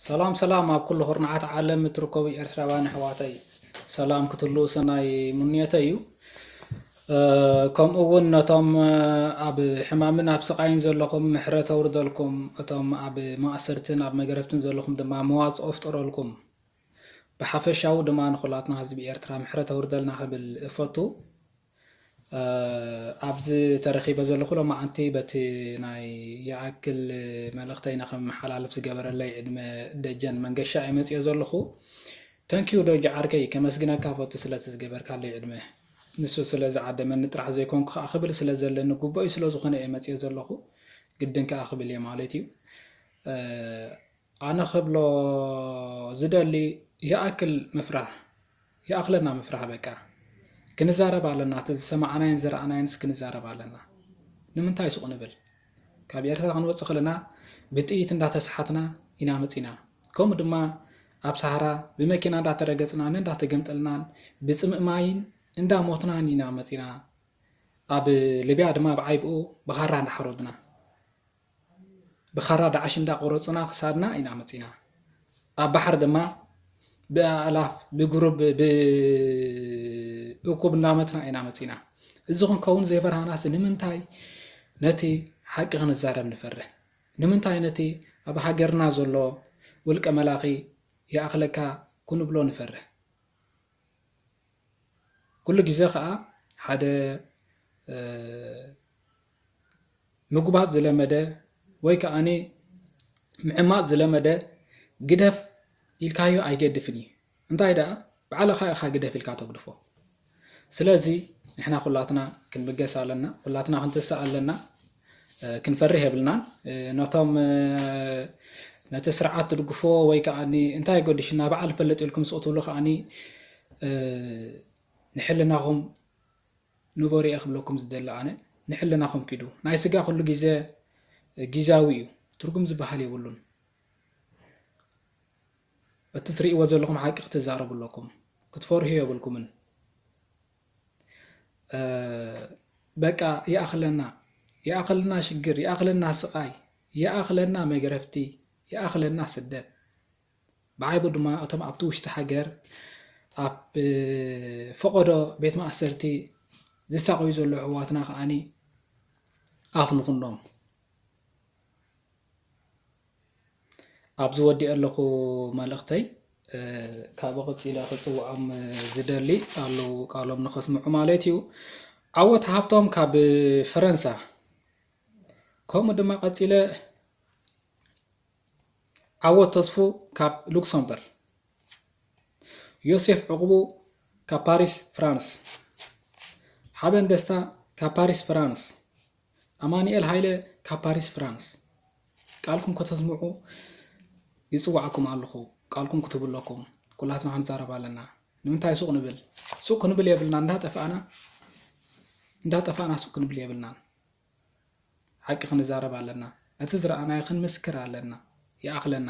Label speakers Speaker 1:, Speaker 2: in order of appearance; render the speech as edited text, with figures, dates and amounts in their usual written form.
Speaker 1: سلام ኣብ ኩሉ ኹርናዓት ዓለም እትርከቡ ኤርትራውያን ኣሕዋተይ ሰላም ክትህሉ ሰናይ ሙንየተይ እዩ ከምኡ እውን ነቶም ኣብ ሕማምን ኣብ ስቃይን ዘለኹም ምሕረት ኣውርደልኩም እቶም ኣብ ማእሰርትን ኣብ መገረፍትን ዘለኹም ድማ መዋፅኦ ፍጠረልኩም ብሓፈሻው ድማ ንኹላትና ህዝቢ ኤርትራ ምሕረት ኣውርደልና ክብል እፈቱ ኣብዚ ተረኺበ ዘለኹ ሎማዓንቲ በቲ ናይ ይኣክል መልእኽተይና ከም መሓላለፍ ዝገበረለይ ዕድመ ደጀን መንገሻ እመፅየ ዘለኹ ተንኪዩ ዶጅ ዓርከይ ከመስግነካ ፈቱ ስለቲ ዝገበርካለይ ዕድመ ንሱ ስለ ዝዓደመኒ ጥራሕ ዘይኮንኩ ከዓ ክብል ስለ ዘለኒ ጉቦይ ስለ ዝኾነ እየ መፅየ ዘለኹ ግድን ከዓ ክብል እየ ማለት እዩ ኣነ ክብሎ ዝደሊ ይኣክል ምፍራሕ ይኣክለና ምፍራሕ በቃ ክንዛረብ ኣለና እቲ ዝሰማዕናይን ዝረኣናይንስ ክንዛረብ ኣለና ንምንታይ ሱቕ ንብል ካብ ኤርትራ ክንወፅእ ከለና ብጥይት እንዳተሰሓትና ኢና መፂና ከምኡ ድማ ኣብ ሰሃራ ብመኪና እንዳተረገፅናን እንዳተገምጠልናን ብፅምእ ማይን እንዳሞትናን ኢና መፂና ኣብ ሊብያ ድማ ብዓይብኡ ብኻራ እንዳሓረድና ብኻራ ዳዓሽ እንዳቆረፅና ክሳድና ኢና መፂና ኣብ ባሕር ድማ ብኣላፍ ብግሩብ እኩብ እናመትና ኢና መፂና እዚ ክንከውን ዘይፈርሃናስ ንምንታይ ነቲ ሓቂ ክንዛረብ ንፈርህ ንምንታይ ነቲ ኣብ ሃገርና ዘሎ ውልቀ መላኺ ይኣኽለካ ክንብሎ ንፈርህ ኩሉ ግዜ ከዓ ሓደ ምግባጥ ዝለመደ ወይ ከዓኒ ምዕማጥ ዝለመደ ግደፍ ኢልካዮ ኣይገድፍን እዩ እንታይ ደኣ ባዕልኻ ኢኻ ግደፍ ኢልካ ተግድፎ ስለዚ ንሕና ኩላትና ክንብገስ ኣለና ኩላትና ክንትሳእ ኣለና ክንፈርህ የብልናን ነቶም ነቲ ስርዓት ትድግፎ ወይ ከዓኒ እንታይ ጎዲሽና በዓል ፈለጥ ኢልኩም ስቕ ትብሉ ከዓኒ ንሕልናኹም ንበሩ እየ ክብለኩም ዝደሊ ኣነ ንሕልናኹም ኪዱ ናይ ስጋ ኩሉ ግዜ ጊዜያዊ እዩ ትርጉም ዝበሃል የብሉን እቲ ትርእይዎ ዘለኹም ሓቂ ክትዛረቡ ኣለኩም ክትፈርሁ የብልኩምን በቃ ይኣኽለና ሽግር ይኣኽለና ስቃይ ይኣኽለና መገረፍቲ ይኣኽለና ስደት ብዓይቡ ድማ እቶም ኣብቲ ውሽጢ ሃገር ኣብ ፈቆዶ ቤት ማእሰርቲ ዝሳቀዩ ዘሎ ኣሕዋትና ከዓኒ ኣፍ ንኹኖም ኣብዚ ወዲእ ኣለኹ መልእኽተይ ካብ ቅፂለ ክፅውዖም ዝደሊ ኣለው ቃሎም ንኸስምዑ ማለት እዩ ዓወት ሃብቶም ካብ ፈረንሳ ከምኡ ድማ ቀፂለ ዓወት ተስፉ ካብ ሉክሰምበርግ ዮሴፍ ዕቁቡ ካብ ፓሪስ ፍራንስ ሓበን ደስታ ካብ ፓሪስ ፍራንስ ኣማኒኤል ሃይለ ካብ ፓሪስ ፍራንስ ቃልኩም ከተስምዑ ይፅዋዕኩም ኣለኹ ቃልኩም ክትብለኩም ኩላትና ክንዛረብ ኣለና ንምንታይ ሱቕ ንብል ሱቕ ክንብል የብልና እንዳጠፋእና ሱቕ ክንብል የብልና ሓቂ ክንዛረብ ኣለና እቲ ዝረኣናዮ ክንምስክር ኣለና ይኣኽለና